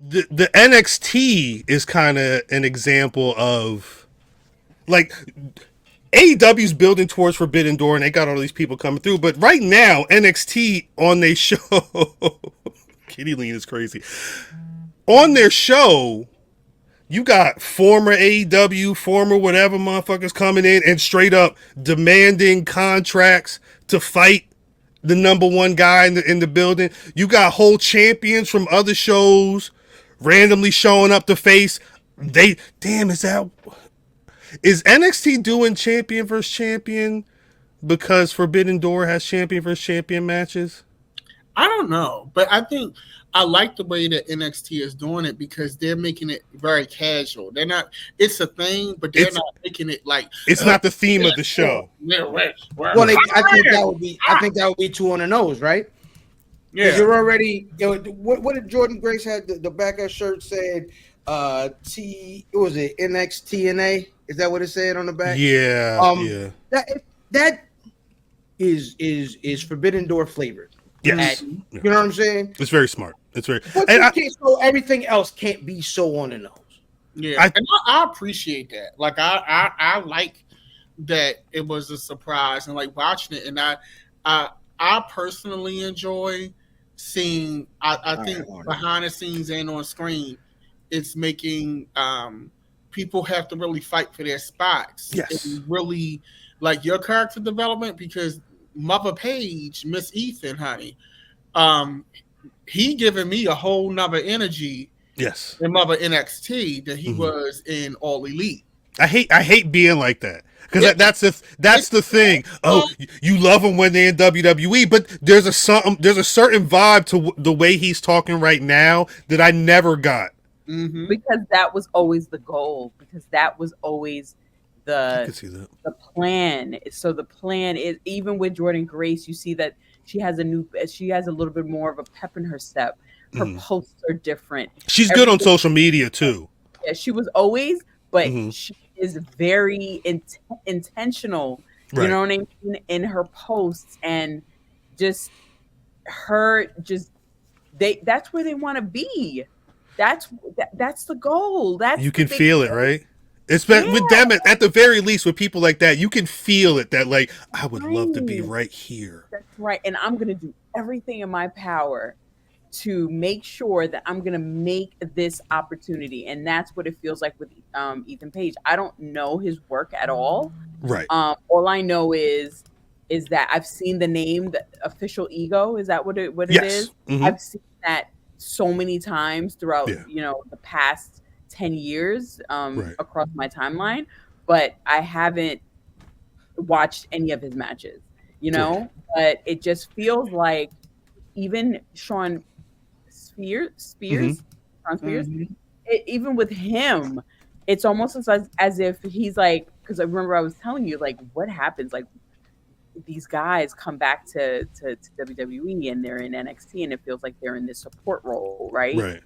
the NXT is kind of an example of like AEW's building towards Forbidden Door and they got all these people coming through. But right now, NXT on their show, Kitty Lean is crazy. On their show, you got former AEW, former whatever motherfuckers coming in and straight up demanding contracts to fight the number one guy in the building. You got whole champions from other shows randomly showing up to face. Is NXT doing champion versus champion because Forbidden Door has champion versus champion matches? I don't know, but I think I like the way that NXT is doing it because they're making it very casual. They're not. It's a thing, but they're not making it like it's not the theme of the show. Well, I think that would be two on the nose, right? Yeah, you're already. What did Jordynne Grace had the back of her shirt said? It was it NXTNA? Is that what it said on the back? Yeah, yeah. That is Forbidden Door flavored. Yes, you know what I'm saying. It's very smart. It's very. So everything else can't be so on the nose. Yeah, I appreciate that. Like I like that it was a surprise and like watching it, and I personally enjoy seeing. I think behind the scenes and on screen, it's making people have to really fight for their spots. Yes, and really like your character development because Mother Page, Miss Ethan, honey, he giving me a whole nother energy. Yes, in Mother NXT that he was in All Elite. I hate being like that because that's the thing. Oh, you love him when they're in WWE, but there's a certain vibe to the way he's talking right now that I never got. Mm-hmm. Because that was always the goal. Because that was always the plan. So the plan is even with Jordynne Grace, you see that she has a little bit more of a pep in her step. Her posts are different. She's good on social media too. Yeah, she was always, but she is very intentional. You know what I mean in her posts and just her that's where they want to be. That's the goal. You can feel it, right? It's with them at the very least with people like that, you can feel it that like I would love to be right here. That's right, and I'm gonna do everything in my power to make sure that I'm gonna make this opportunity, and that's what it feels like with Ethan Page. I don't know his work at all. Right. All I know is that I've seen the name, the Official Ego. Is that what it is? Mm-hmm. I've seen that so many times throughout the past 10 years across my timeline, but I haven't watched any of his matches. But it just feels like even Sean Spears, even with him, it's almost as if he's like, because I remember I was telling you like what happens like these guys come back to WWE and they're in NXT and it feels like they're in this support role, right?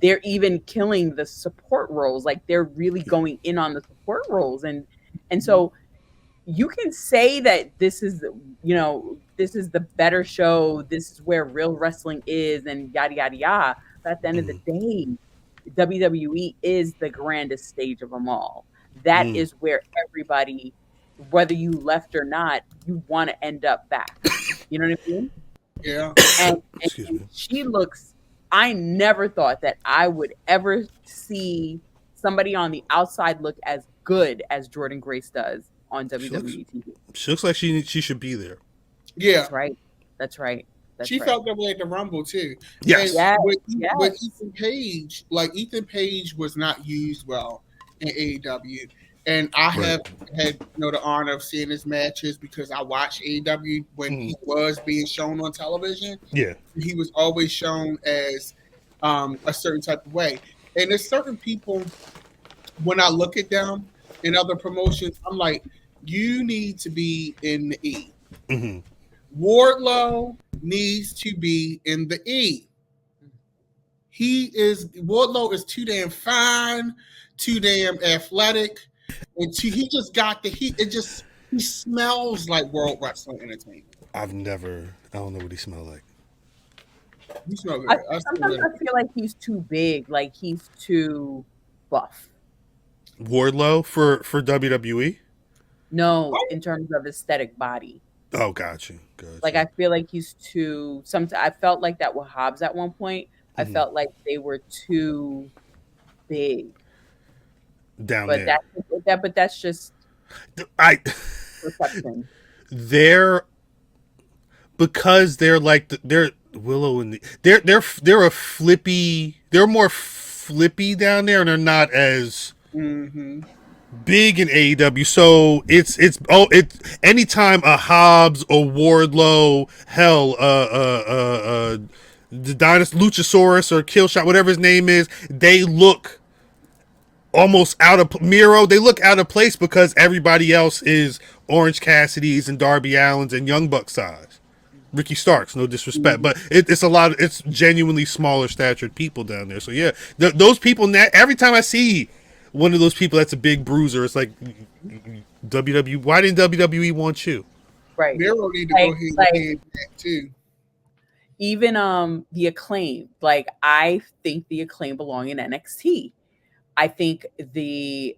They're even killing the support roles, like they're really going in on the support roles, and so you can say that this is the better show, this is where real wrestling is, and yada yada yada. But at the end of the day, WWE is the grandest stage of them all. That is where everybody, whether you left or not, you want to end up back. You know what I mean? Yeah. And she looks. I never thought that I would ever see somebody on the outside look as good as Jordynne Grace does on WWE TV. She looks like she should be there. Yeah. That's right. She felt that way at the Rumble too. Yes. With Ethan Page, like Ethan Page was not used well in AEW. And I have had the honor of seeing his matches because I watched AEW when he was being shown on television. Yeah. He was always shown as a certain type of way. And there's certain people, when I look at them in other promotions, I'm like, you need to be in the E. Mm-hmm. Wardlow needs to be in the E. Wardlow is too damn fine, too damn athletic. And he just got the heat. He smells like World Wrestling Entertainment. I don't know what he smells like. You smell good. Sometimes I feel like he's too big, like he's too buff. Wardlow for WWE? No, in terms of aesthetic body. Oh, gotcha. Like I feel like he's too. I felt like that with Hobbs at one point. I felt like they were too big down but there. But that's just perception. Because they're like they're Willow and they're a flippy. They're more flippy down there, and they're not as big in AEW. So it's anytime a Hobbs or Wardlow, hell, the Dynasty Luchasaurus or Killshot, whatever his name is, they look almost out of Miro. They look out of place because everybody else is Orange Cassidy's and Darby Allin's and Young Buck size. Ricky Starks, no disrespect, but it's a lot. It's genuinely smaller statured people down there. So yeah, those people. Every time I see one of those people that's a big bruiser, it's like WWE. Why didn't WWE want you? Right. Miro need to go ahead and back too. Even the Acclaim, like I think the Acclaim belong in NXT. I think the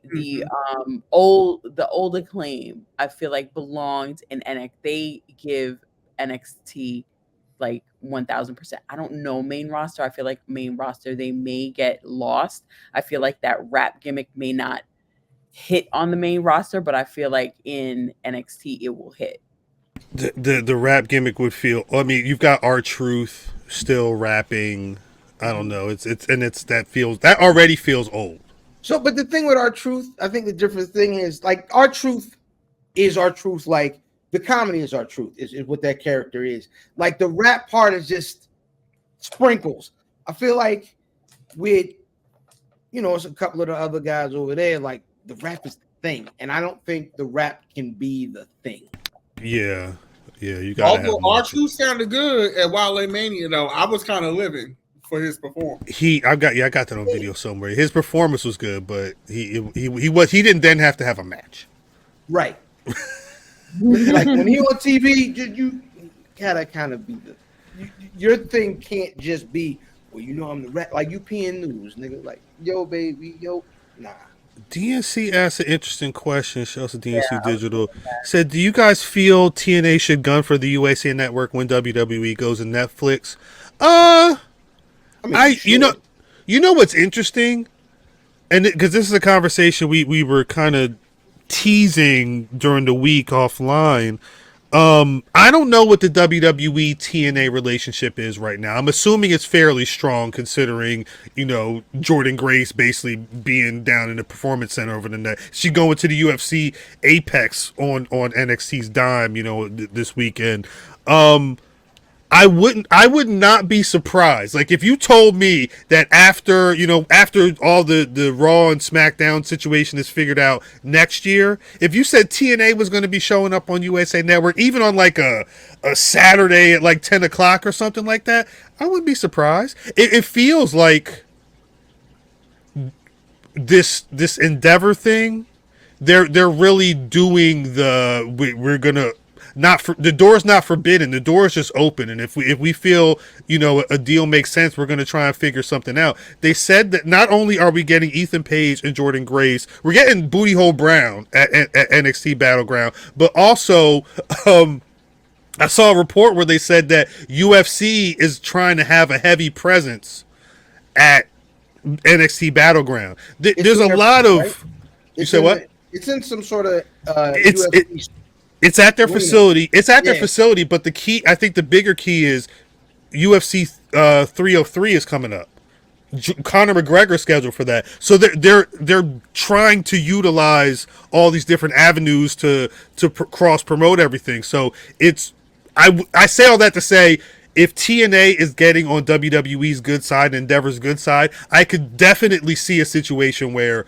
old Acclaim, I feel like belonged in NXT. They give NXT like 1000%. I don't know main roster. I feel like main roster they may get lost. I feel like that rap gimmick may not hit on the main roster, but I feel like in NXT it will hit. The rap gimmick would feel. I mean, you've got R-Truth still rapping. I don't know. That already feels old. So, but the thing with R-Truth, I think the different thing is like R-Truth is R-Truth. Like the comedy is R-Truth is what that character is. Like the rap part is just sprinkles. I feel like with, it's a couple of the other guys over there, like the rap is the thing. And I don't think the rap can be the thing. Yeah. You got. Although R-Truth sounded good at Wale Mania, though, I was kind of living for his performance. I got that on video somewhere. His performance was good, but he didn't then have to have a match. Right. Like when he on TV, you gotta kind of be your thing can't just be, well, I'm the rap, like UPN News, nigga, like yo baby, yo, nah. DNC asked an interesting question. She also DNC Digital said, "Do you guys feel TNA should gun for the USA Network when WWE goes to Netflix?" You know what's interesting, and because this is a conversation we were kind of teasing during the week offline. I don't know what the WWE TNA relationship is right now. I'm assuming it's fairly strong considering, Jordynne Grace basically being down in the Performance Center over the net. She going to the UFC Apex on NXT's dime, this weekend. I would not be surprised. Like if you told me that after all the Raw and SmackDown situation is figured out next year, if you said TNA was going to be showing up on USA Network, even on like a Saturday at like 10 o'clock or something like that, I wouldn't be surprised. It feels like this Endeavor thing, they're really doing we're gonna. The door's not forbidden. The door is just open, and if we feel a deal makes sense, we're going to try and figure something out. They said that not only are we getting Ethan Page and Jordynne Grace, we're getting Booty Hole Brown at NXT Battleground, but also I saw a report where they said that UFC is trying to have a heavy presence at NXT Battleground. There's a lot of. Right? You said what? It's in some sort of. It's at their facility. It's at their facility, but the key, I think the bigger key is UFC 303 is coming up. Conor McGregor's scheduled for that. So they're trying to utilize all these different avenues to cross promote everything. So I say all that to say, if TNA is getting on WWE's good side and Endeavor's good side, I could definitely see a situation where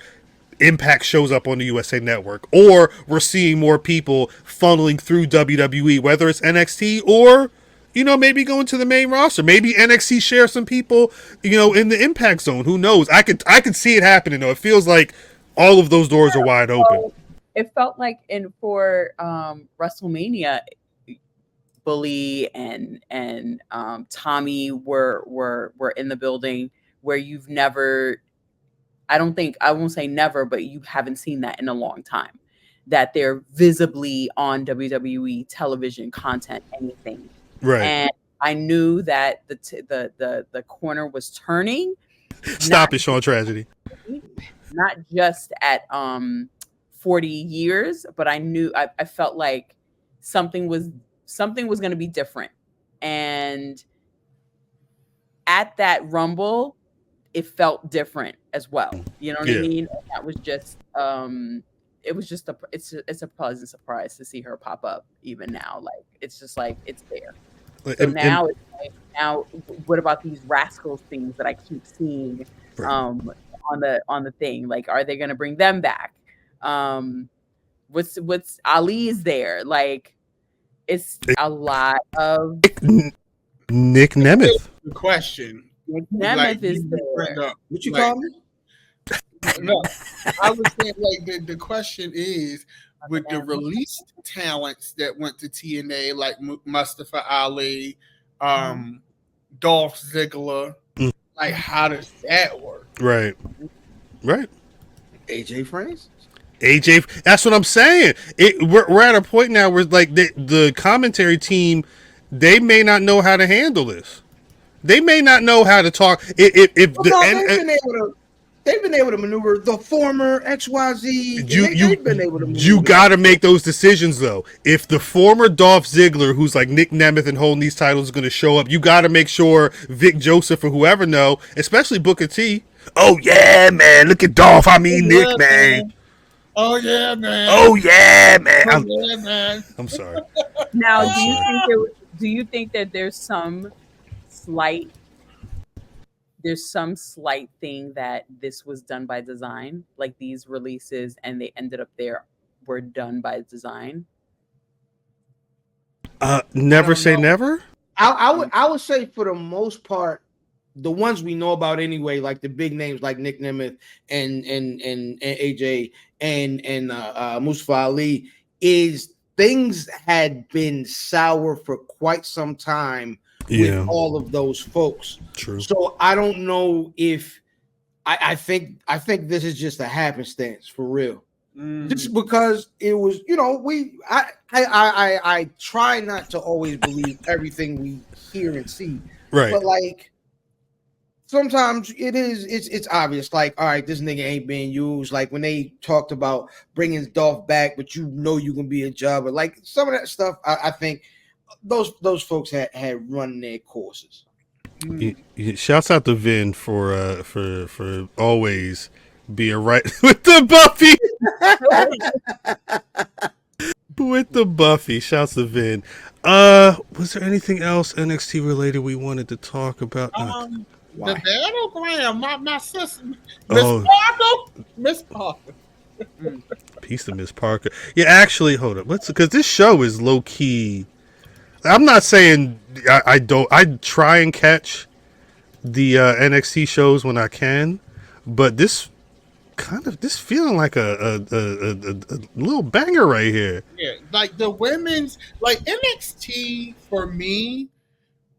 Impact shows up on the USA Network, or we're seeing more people funneling through WWE, whether it's NXT or maybe going to the main roster. Maybe NXT shares some people in the Impact Zone. Who knows? I could see it happening though. It feels like all of those doors are wide open. It felt like for WrestleMania, Bully and Tommy were in the building, where you've never, I won't say never, but you haven't seen that in a long time, that they're visibly on WWE television content, anything. Right. And I knew that the corner was turning. Stop it, Sean Tragedy. Not just at 40 years, but I felt like something was going to be different. And at that Rumble, it felt different as well. You know what I mean? And that was just it was just it's a pleasant surprise to see her pop up even now. Like, it's just like, it's there. So now it's like, now what about these Rascals things that I keep seeing on the thing? Like, are they gonna bring them back? What's Ali is there? Like, it's a lot of Nick Nemeth. The question. Nick Nemeth is there. What you call me? No, I was saying, like, the question is, with the released talents that went to TNA, like Mustafa Ali, Dolph Ziggler, like, how does that work? Right. AJ Francis. That's what I'm saying. We're at a point now where, like, the commentary team, they may not know how to handle this. They may not know how to talk. They've been able to maneuver the former XYZ. They've been able to maneuver. You got to make those decisions, though. If the former Dolph Ziggler, who's like Nick Nemeth and holding these titles, is going to show up, you got to make sure Vic Joseph or whoever know, especially Booker T. Oh yeah, man! Look at Dolph. I mean Nick, man. Oh yeah, man. Oh yeah, man. I'm sorry. Now, do you think that there's some slight thing that this was done by design, like these releases, and they ended up were done by design? Never say never. I would say, for the most part, the ones we know about anyway, like the big names like Nick Nemeth and AJ and Mustafa Ali, is things had been sour for quite some time with all of those folks. True. So I don't know if I think this is just a happenstance for real. Just because it was, I try not to always believe everything we hear and see. Right. But like, sometimes it's obvious, like, all right, this nigga ain't being used. Like when they talked about bringing Dolph back, but you can be a jobber. Like some of that stuff, I think those folks had run their courses. Shouts out to Vin for always being right with the Buffy. With the Buffy. Shouts to Vin. Was there anything else NXT related we wanted to talk about? The Battleground, my sister, Miss Parker. Peace to Miss Parker. Yeah, actually, hold up. Because this show is low key. I'm not saying I don't. I try and catch the NXT shows when I can, but this feeling like a little banger right here. Yeah, like the women's, like NXT for me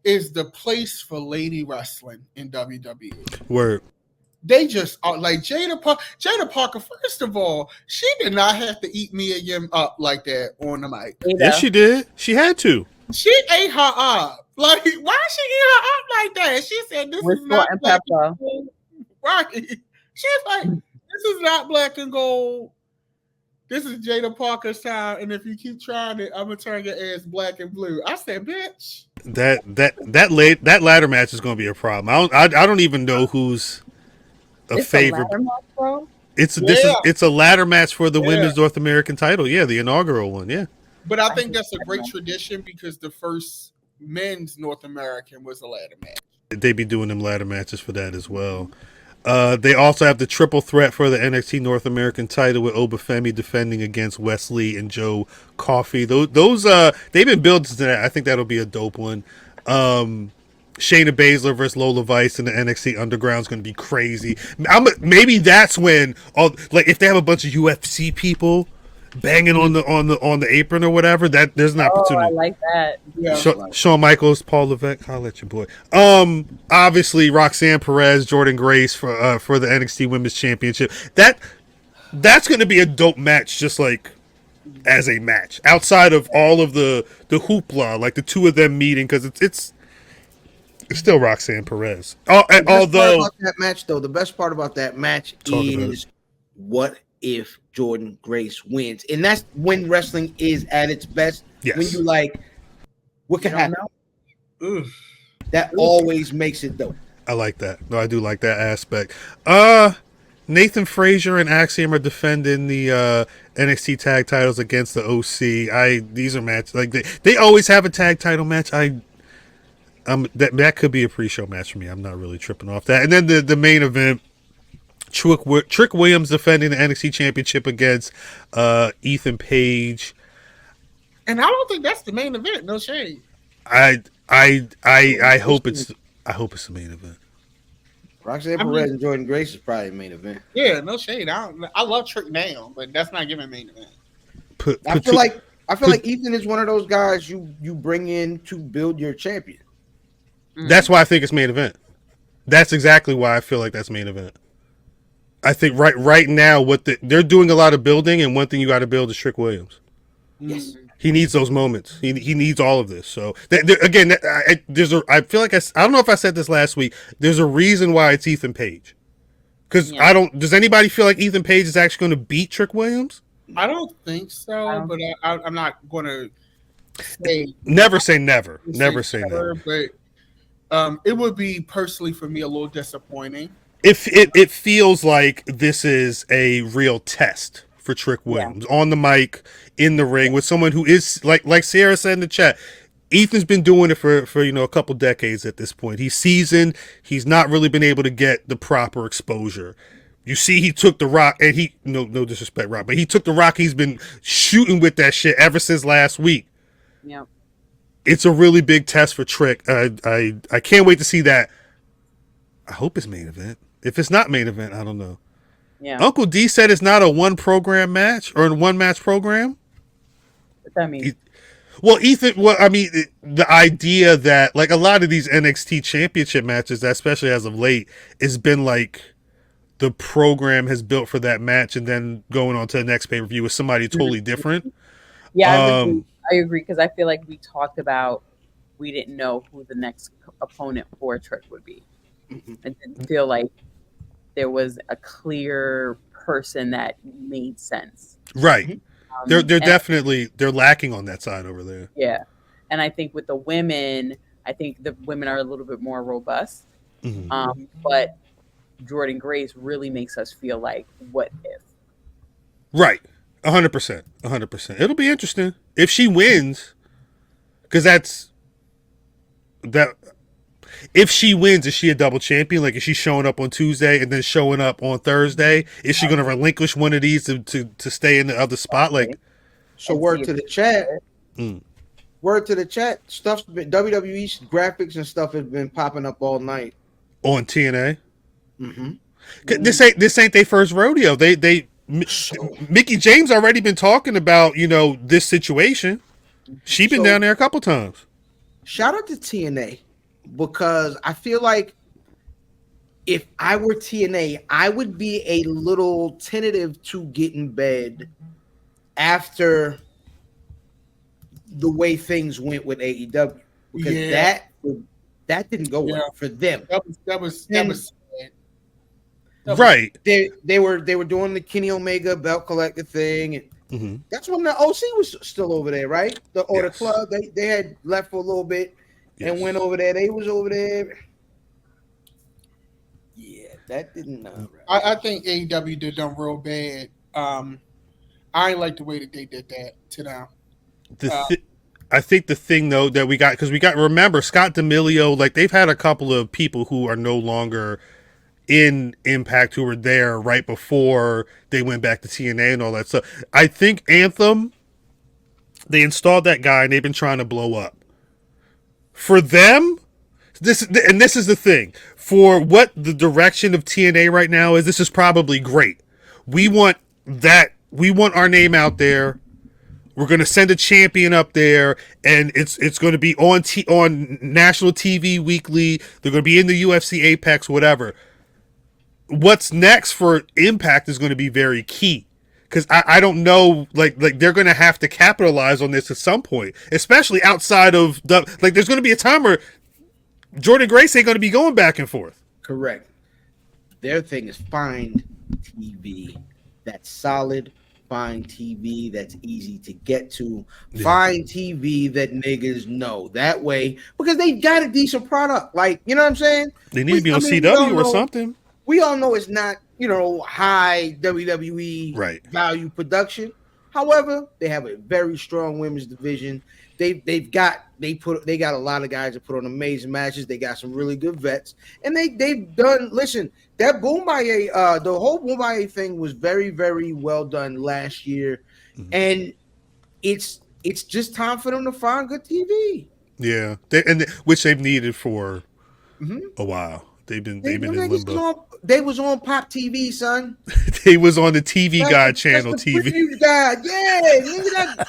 is the place for lady wrestling in WWE. Where they just are like Jada Parker. First of all, she did not have to eat Mia Yim up like that on the mic. Yes, she did. She had to. She ate her up. Like, why she eat her up like that? She said, "This is not black and gold." Right? She's like, "This is not black and gold. This is Jada Parker's time, and if you keep trying it, I'm gonna turn your ass black and blue." I said, "Bitch." That ladder match is gonna be a problem. I don't even know who's a favorite. A ladder match, bro? It's a ladder match for the women's North American title. Yeah, the inaugural one. Yeah. But I think that's a great tradition because the first men's North American was a ladder match. They be doing them ladder matches for that as well. They also have the triple threat for the NXT North American title with Obafemi defending against Wesley and Joe Coffey. Those they've been building to that. I think that'll be a dope one. Shayna Baszler versus Lola Vice in the NXT Underground is going to be crazy. Maybe that's when if they have a bunch of UFC people banging on the apron or whatever. That there's an opportunity. I like that. Yeah. Shawn Michaels, Paul Levesque, I'll let you boy. Obviously Roxanne Perez, Jordynne Grace for the NXT Women's Championship. That's going to be a dope match, just like as a match outside of all of the hoopla, like the two of them meeting, because it's still Roxanne Perez. Although the best part about that match is what if Jordynne Grace wins, and that's when wrestling is at its best. Yes. When you like, what can happen? That always makes it dope. I like that. No, I do like that aspect. Nathan Frazier and Axiom are defending the NXT tag titles against the OC. These are matches like they always have a tag title match. That could be a pre-show match for me. I'm not really tripping off that. And then the main event, Trick Williams defending the NXT Championship against Ethan Page. And I don't think that's the main event. No shade. I hope it's the main event. Roxanne Perez and Jordynne Grace is probably the main event. Yeah, no shade. I love Trick now, but that's not giving main event. I feel like Ethan is one of those guys you bring in to build your champion. That's why I think it's main event. That's exactly why I feel like that's main event. I think right now they're doing a lot of building, and one thing you got to build is Trick Williams. Yes. He needs those moments. He needs all of this. So again, I feel like I don't know if I said this last week. There's a reason why it's Ethan Page. Because does anybody feel like Ethan Page is actually going to beat Trick Williams? I don't think so, but I'm not going to say never say never. Never say never. But it would be personally for me a little disappointing. If it feels like this is a real test for Trick Williams on the mic, in the ring, with someone who is like Sierra said in the chat. Ethan's been doing it for a couple decades at this point. He's seasoned. He's not really been able to get the proper exposure. You see, he took the Rock, and he no disrespect, Rock, but he took the Rock. He's been shooting with that shit ever since last week. Yeah, it's a really big test for Trick. I can't wait to see that. I hope it's main event. If it's not main event, I don't know. Yeah. Uncle D said it's not a one program match or a one match program. What that mean? Ethan. Well, I mean, the idea that like a lot of these NXT Championship matches, especially as of late, has been like the program has built for that match, and then going on to the next pay per view with somebody totally different. Yeah, I agree because I feel like we talked about we didn't know who the next opponent for Trick would be. It didn't feel like there was a clear person that made sense. Right. They're definitely lacking on that side over there. Yeah. And I think with the women, I think the women are a little bit more robust. Mm-hmm. But Jordynne Grace really makes us feel like, what if? Right. 100%. 100%. It'll be interesting. If she wins, because if she wins, is she a double champion? Like, is she showing up on Tuesday and then showing up on Thursday? Is she going to relinquish one of these to stay in the other spot? Like, so word to the chat. Word to the chat. Stuff's been WWE graphics and stuff has been popping up all night on TNA. This ain't their first rodeo. Mickey James already been talking about this situation. She been down there a couple times. Shout out to TNA. Because I feel like if I were TNA, I would be a little tentative to get in bed after the way things went with AEW. Because that didn't go well for them. That was sad. Right. They were doing the Kenny Omega belt collector thing, and that's when the OC was still over there, right? The club they had left for a little bit. And went over there. They was over there. Yeah, that didn't. I think AEW did them real bad. I ain't like the way that they did that to them. I think the thing though that we got, because remember Scott D'Amelio, like they've had a couple of people who are no longer in Impact who were there right before they went back to TNA and all that stuff. I think Anthem, they installed that guy and they've been trying to blow up. For them, this is the thing. For what the direction of TNA right now is, this is probably great. We want that we want our name out there. We're going to send a champion up there, and it's going to be on national TV weekly. They're going to be in the UFC Apex, whatever. What's next for Impact is going to be very key, because I don't know, like they're going to have to capitalize on this at some point, especially outside of there's going to be a time where Jordynne Grace ain't going to be going back and forth. Correct. Their thing is find TV that's solid. Find TV that's easy to get to. Find TV that niggas know. That way, because they got a decent product. Like, you know what I'm saying? They need to be on CW or something. We all know it's not, high WWE value production. However, they have a very strong women's division. They got a lot of guys that put on amazing matches. They got some really good vets, and they've done. Listen, that Boombaye, the whole Boombaye thing was very, very well done last year, and it's just time for them to find good TV. Yeah, which they've needed for a while. They've been in limbo. They was on Pop TV, son. They was on the TV Guide channel. TV Guide, yeah.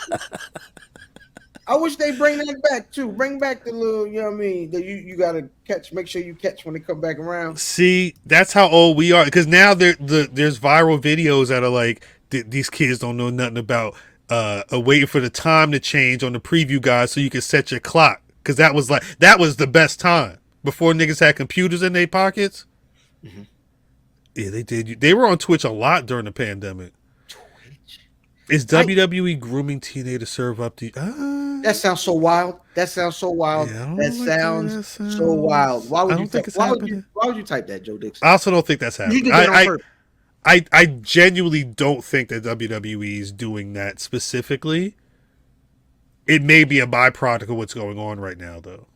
I wish they bring that back too. Bring back the little, you know what I mean, that you gotta catch. Make sure you catch when they come back around. See, that's how old we are. Because now there's viral videos that are like, these kids don't know nothing about waiting for the time to change on the preview guide so you can set your clock. Because that was the best time before niggas had computers in their pockets. Mm-hmm. Yeah, they did. They were on Twitch a lot during the pandemic. Is WWE grooming TNA to serve up the? That sounds so wild. Yeah, that sounds so wild. Why would you type that, Joe Dixon? I also don't think that's happening. I genuinely don't think that WWE is doing that specifically. It may be a byproduct of what's going on right now, though.